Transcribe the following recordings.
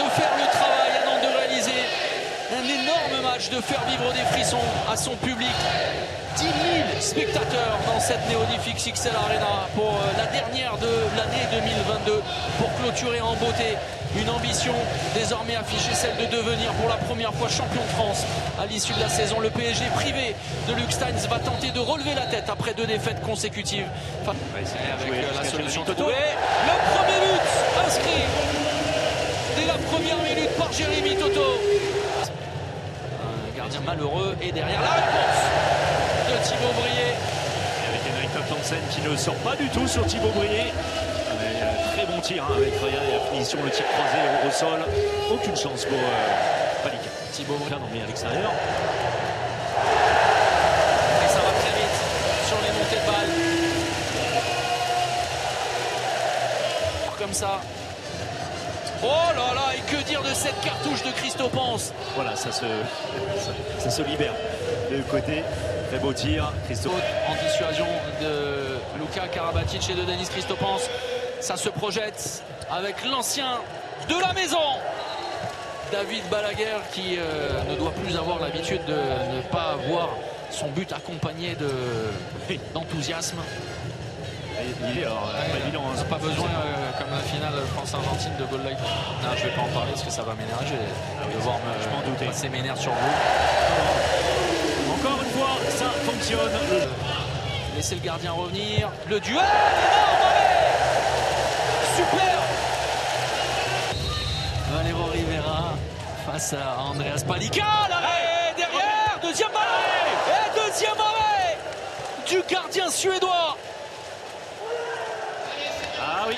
de faire le travail, à Nantes de réaliser un énorme match, de faire vivre des frissons à son public. 10 000 spectateurs dans cette Néodifix XL Arena pour la dernière de l'année 2022, pour clôturer en beauté une ambition désormais affichée, celle de devenir pour la première fois champion de France à l'issue de la saison. Le PSG privé de Luc Steins va tenter de relever la tête après 2 défaites consécutives. Avec la solution trouvée, le premier but inscrit dès la première minute par Jérémy Toto. Un gardien malheureux et derrière la réponse de Thibaut Brié. Avec Henrik Hansen qui ne sort pas du tout sur Thibaut Brié. Très bon tir avec Raya et la finition, le tir croisé au sol. Aucune chance pour Palika. Thibaut Brié non mais à l'extérieur. Et ça va très vite sur les montées de balle. Comme ça. Oh là là, et que dire de cette cartouche de Christo Pense. Voilà, ça se libère de côté. Très beau tir, Christo. En dissuasion de Luka Karabatic et de Denis Christopans. Ça se projette avec l'ancien de la maison, David Balaguer, qui ne doit plus avoir l'habitude de ne pas voir son but accompagné d'enthousiasme. Il est alors, pas évident. On n'a pas besoin, comme la finale France-Argentine, de goal light. Non, je ne vais pas en parler parce que ça va m'énerver. Je vais devoir me passer mes nerfs sur vous. Encore une fois, ça fonctionne. Laissez le gardien revenir. Le duel, énorme, allez, super. Valero Rivera face à Andreas Palika. L'arrêt derrière, deuxième arrêt. Et deuxième arrêt du gardien suédois. Ah oui,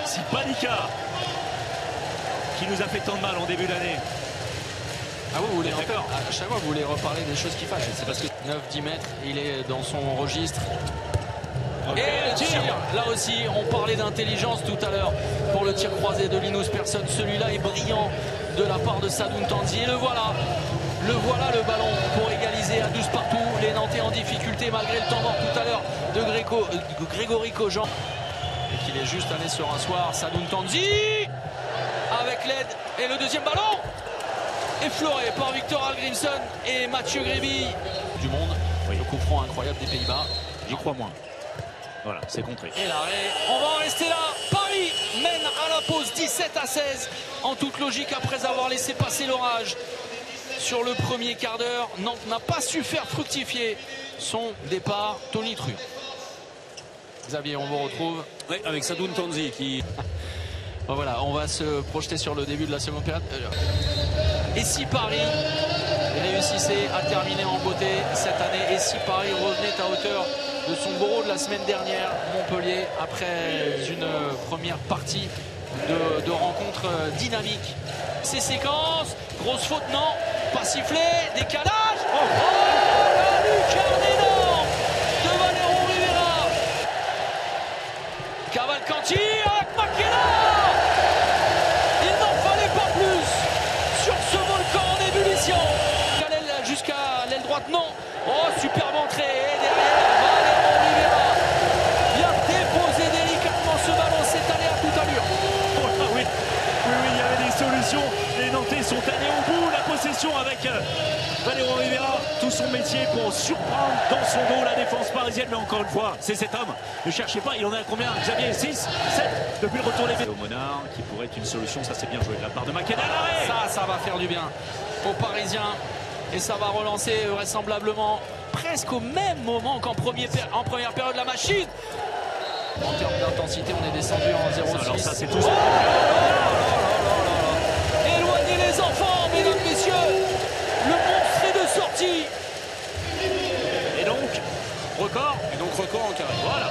si Palika qui nous a fait tant de mal en début d'année. Ah vous voulez encore, à chaque fois vous voulez reparler des choses qui fâchent. C'est parce que 9-10 mètres, il est dans son registre. Okay. Et le tir, là aussi, on parlait d'intelligence tout à l'heure pour le tir croisé de Linus Persson. Celui-là est brillant de la part de Sadoun Tanzi. Et le voilà le ballon pour égaliser à 12 partout. Les Nantais en difficulté malgré le temps mort tout à l'heure de Grégory Kogent. Et qu'il est juste allé se rasseoir. Sadoun Tanzi avec l'aide et le deuxième ballon effleuré par Victor Hallgrímsson et Mathieu Gréby du monde. Oui. Le coup franc incroyable des Pays-Bas. J'y crois moins. Voilà, c'est contré. Et l'arrêt, on va en rester là. Paris mène à la pause 17-16. En toute logique, après avoir laissé passer l'orage sur le premier quart d'heure, Nantes n'a pas su faire fructifier son départ. Tony Truant. Xavier, on vous retrouve. Oui, avec Sadoun Tanzi qui... Bon, voilà, on va se projeter sur le début de la seconde période. Et si Paris réussissait à terminer en beauté cette année, et si Paris revenait à hauteur de son bourreau de la semaine dernière, Montpellier, après une première partie de rencontre dynamique. Ces séquences, grosse faute, non, pas sifflé, décalage. Oh, la lucarne énorme de Valero Rivera. Cavalcanti avec Makena. Il n'en fallait pas plus sur ce volcan en ébullition. Jusqu'à l'aile droite, non. Oh, superbe entrée. Et derrière, Valero Rivera vient déposer délicatement ce ballon. C'est allé à toute allure. Oh là, oui, il y avait des solutions. Les Nantais sont allés au bout. La possession avec Valero Rivera. Tout son métier pour surprendre dans son dos la défense parisienne. Mais encore une fois, c'est cet homme. Ne cherchez pas, il en a combien, Xavier? 6, 7 depuis le retour des Au Monard, qui pourrait être une solution. Ça, c'est bien joué de la part de Makena. Ça va faire du bien aux Parisiens. Et ça va relancer vraisemblablement presque au même moment qu'en première période la machine. En termes d'intensité, on est descendu en 0,6. Alors ça, c'est tout. Éloignez les enfants, mesdames, messieurs. Le monstre est de sortie. Et donc, record. Et donc record en carré. Voilà.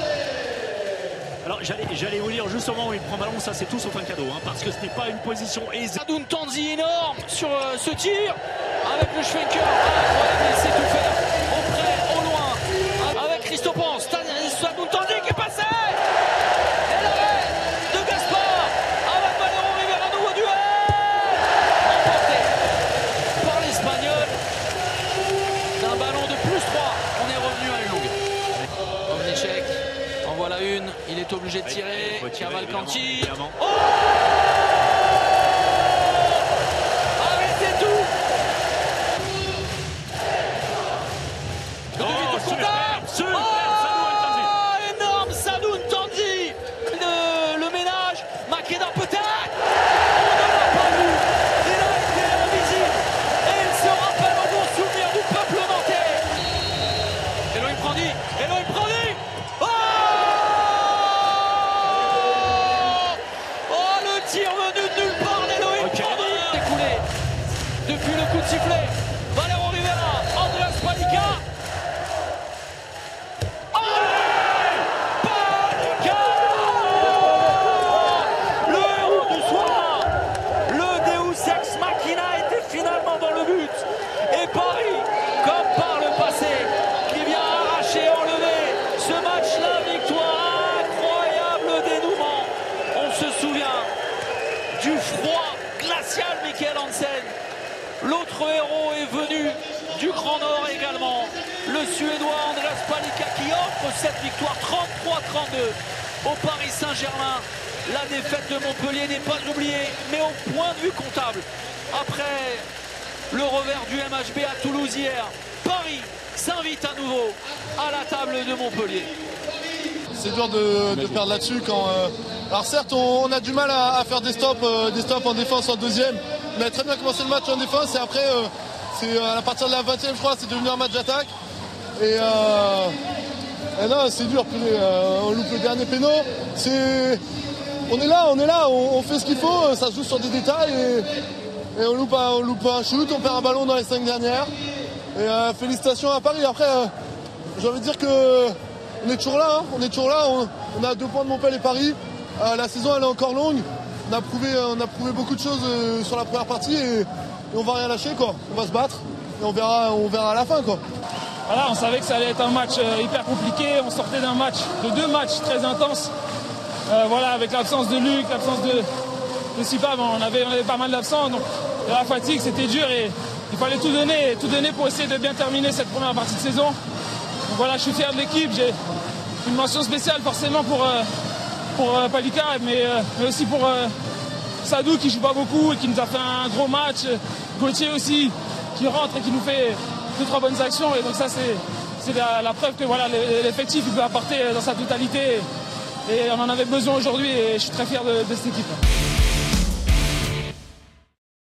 Alors j'allais vous dire juste au moment où il prend ballon, ça c'est tout sauf un cadeau, hein, parce que ce n'est pas une position aisée. Sadoun Tanzi énorme sur ce tir avec le Schwenker. Incroyable, il sait tout faire. Au près, au loin. Avec Christopans. Sadoun Tanzi qui est passé. Et l'arrêt de Gaspard avec Valero Rivera, nouveau duel. Emporté par l'Espagnol. D'un ballon de +3. On est revenu à une longue. Ovnicek. En voilà une, il est obligé de tirer. Cavalcanti. Oh, tir venu de nulle part d'Eloïc Pandi. Écoulé depuis le coup de sifflet. Valero Rivera, Andreas Palika. Palika, le héros du soir. Le Deus Ex Machina était finalement dans le but. Et Paris, comme par le passé, qui vient arracher, enlever ce match-là, victoire, incroyable dénouement. On se souvient du froid glacial Mikkel Hansen. L'autre héros est venu du Grand Nord également. Le Suédois Andreas Palika qui offre cette victoire 33-32 au Paris Saint-Germain. La défaite de Montpellier n'est pas oubliée, mais au point de vue comptable, après le revers du MHB à Toulouse hier, Paris s'invite à nouveau à la table de Montpellier. C'est dur de perdre là-dessus quand. Alors certes, on a du mal à faire des stops en défense en deuxième. On a très bien commencé le match en défense et après, c'est à partir de la 20e, je crois, c'est devenu un match d'attaque. Et non, c'est dur. On loupe le dernier péno. On est là, on fait ce qu'il faut. Ça se joue sur des détails et on loupe un shoot, on perd un ballon dans les 5 dernières. Et félicitations à Paris. Après, j'ai envie de dire que on est toujours là. On a 2 points de Montpellier et Paris. La saison elle est encore longue. On a prouvé beaucoup de choses sur la première partie et on va rien lâcher quoi. On va se battre et on verra à la fin quoi. Voilà, on savait que ça allait être un match hyper compliqué. On sortait de 2 matchs très intenses. Voilà, avec l'absence de Luc, l'absence de Sipa, on avait pas mal d'absents. Donc la fatigue, c'était dur et il fallait tout donner pour essayer de bien terminer cette première partie de saison. Donc voilà, je suis fier de l'équipe. J'ai une mention spéciale forcément pour Palika, mais aussi pour Sadou qui joue pas beaucoup et qui nous a fait un gros match. Gauthier aussi qui rentre et qui nous fait 2-3 bonnes actions. Et donc ça c'est la preuve que voilà, l'effectif il peut apporter dans sa totalité. Et on en avait besoin aujourd'hui et je suis très fier de cette équipe.